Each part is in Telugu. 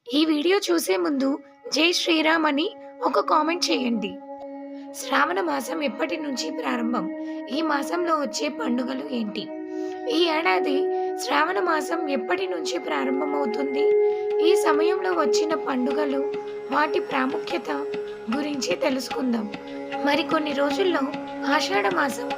ఈ వీడియో చూసే ముందు జై శ్రీరామ్ అని ఒక కామెంట్ చేయండి. శ్రావణ మాసం ఎప్పటి నుంచి ప్రారంభం? ఈ మాసంలో వచ్చే పండుగలు ఏంటి? ఈ ఏడాది శ్రావణ మాసం ఎప్పటి నుంచి ప్రారంభమవుతుంది? ఈ సమయంలో వచ్చిన పండుగలు, వాటి ప్రాముఖ్యత గురించి తెలుసుకుందాం. మరికొన్ని రోజుల్లో ఆషాఢ మాసం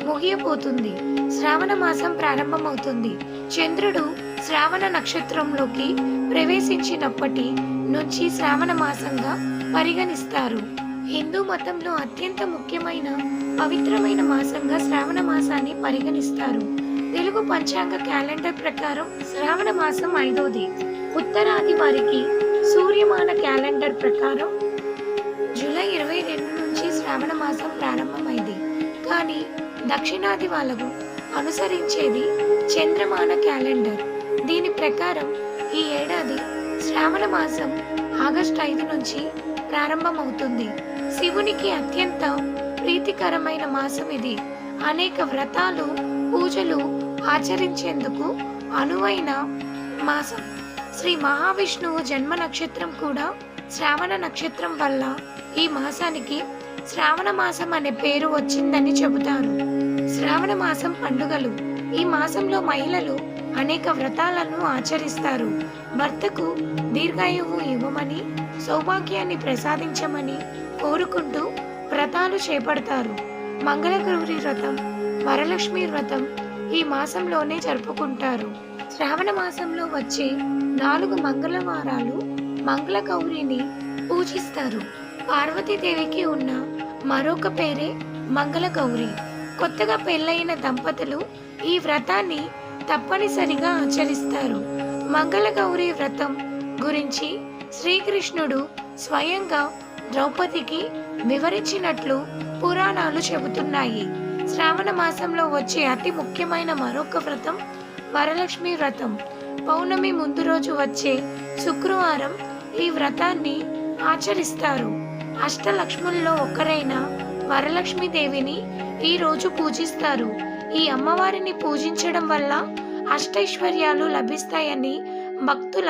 ముగియపోతుంది. శ్రావణ మాసం ప్రారంభమవుతుంది. చంద్రుడు శ్రావణ నక్షత్రంలోకి ప్రవేశించినప్పటి నుంచి శ్రావణ మాసంగా పరిగణిస్తారు. హిందూ మతంలో అత్యంత ముఖ్యమైన పవిత్రమైన మాసంగా శ్రావణ మాసాన్ని పరిగణిస్తారు. తెలుగు పంచాంగ క్యాలెండర్ ప్రకారం శ్రావణ మాసం 5వది. ఉత్తరాది వారికి సూర్యమాన క్యాలెండర్ ప్రకారం జూలై 22 నుంచి శ్రావణ మాసం ప్రారంభమైంది. కానీ దక్షిణాది వాళ్ళకు అనుసరించేది చంద్రమాన క్యాలెండర్. దీని ప్రకారం ఈ ఏడాది శ్రావణ మాసం ఆగస్టు 5 నుంచి ప్రారంభమవుతుంది. శివునికి అత్యంత ప్రీతికరమైన మాసం ఇది. అనేక వ్రతాలు, పూజలు ఆచరించేందుకు అనువైన మాసం. శ్రీ మహావిష్ణువు జన్మ నక్షత్రం కూడా శ్రావణ నక్షత్రం వల్ల ఈ మాసానికి శ్రావణ మాసం అనే పేరు వచ్చిందని చెబుతారు. శ్రావణ మాసం పండుగలు. ఈ మాసంలో మహిళలు అనేక వ్రతాలను ఆచరిస్తారు. భర్తకు దీర్ఘాయువు ఇవ్వమని, సౌభాగ్యాన్ని ప్రసాదించమని కోరుకుంటూ వ్రతాలు చేపడతారు. మంగళగౌరి వ్రతం, వరలక్ష్మి వ్రతం ఈ మాసంలోనే జరుపుకుంటారు. శ్రావణ మాసంలో వచ్చే 4 మంగళవారాలు మంగళగౌరిని పూజిస్తారు. పార్వతీదేవికి ఉన్న మరొక పేరే మంగళగౌరి. కొత్తగా పెళ్ళైన దంపతులు ఈ వ్రతాన్ని తప్పనిసరిగా ఆచరిస్తారు. మంగళగౌరి వ్రతం గురించి శ్రీకృష్ణుడు స్వయంగా ద్రౌపదికి వివరించినట్లు పురాణాలు చెబుతున్నాయి. శ్రావణ మాసంలో వచ్చే అతి ముఖ్యమైన మరొక వ్రతం వరలక్ష్మి వ్రతం. పౌర్ణమి ముందు రోజు వచ్చే శుక్రవారం ఈ వ్రతాన్ని ఆచరిస్తారు. అష్టలక్ష్ముల్లో ఒకరైన వరలక్ష్మీదేవిని ఈ రోజు పూజిస్తారు. ఈ అమ్మవారిని పూజించడం వల్ల అష్టైశ్వర్యాలు లభిస్తాయని భక్తుల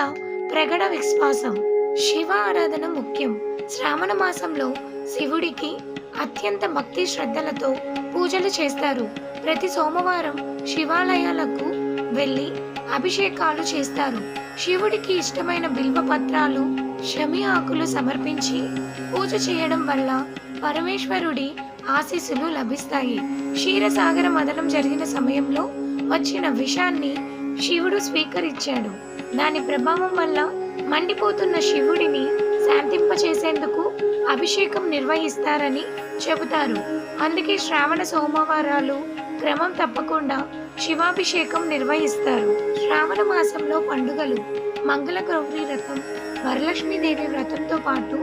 ప్రగాఢ విశ్వాసం. శివ ఆరాధన ముఖ్యం. శ్రావణ మాసంలో శివుడికి అత్యంత భక్తి శ్రద్ధలతో పూజలు చేస్తారు. ప్రతి సోమవారం శివాలయాలకు వెళ్ళి అభిషేకాలు చేస్తారు. శివుడికి ఇష్టమైన బిల్వ పత్రాలు, శమి ఆకులు సమర్పించి పూజ చేయడం వల్ల పరమేశ్వరుడి ఆశీస్సులు లభిస్తాయి. క్షీరసాగర మదనం జరిగిన సమయంలో వచ్చిన విషాన్ని శివుడు స్వీకరించాడు. దాని ప్రభావం వల్ల మండిపోతున్న శివుడిని శాంతింపచేసేందుకు అభిషేకం నిర్వహిస్తారని చెబుతారు. అందుకే శ్రావణ సోమవారాలు క్రమం తప్పకుండా శివాభిషేకం నిర్వహిస్తారు. శ్రావణ మాసంలో పండుగలు. మంగళగౌరి వ్రతం, వరలక్ష్మీదేవి వ్రతంతో పాటు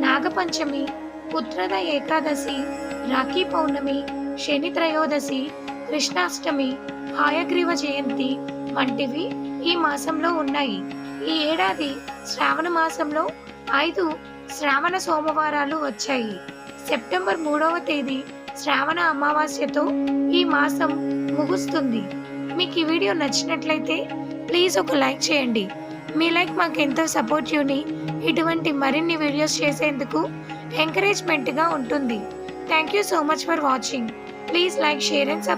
నాగపంచమి, పుత్రద ఏకాదశి, రాఖీ పౌర్ణమి, శని త్రయోదశి, కృష్ణాష్టమి, హాయగ్రీవ జయంతి వంటివి ఈ మాసంలో ఉన్నాయి. ఈ ఏడాది శ్రావణ మాసంలో 5 శ్రావణ సోమవారాలు వచ్చాయి. సెప్టెంబర్ 3వ తేదీ శ్రావణ అమావాస్యతో ఈ మాసం ముగుస్తుంది. మీకు ఈ వీడియో నచ్చినట్లయితే ప్లీజ్ ఒక లైక్ చేయండి. మీ లైక్ మాకు ఎంతో సపోర్టివ్ని, ఇటువంటి మరిన్ని వీడియోస్ చేసేందుకు ఎంకరేజ్మెంట్గా ఉంటుంది. Thank you so much for watching. Please like, share and subscribe.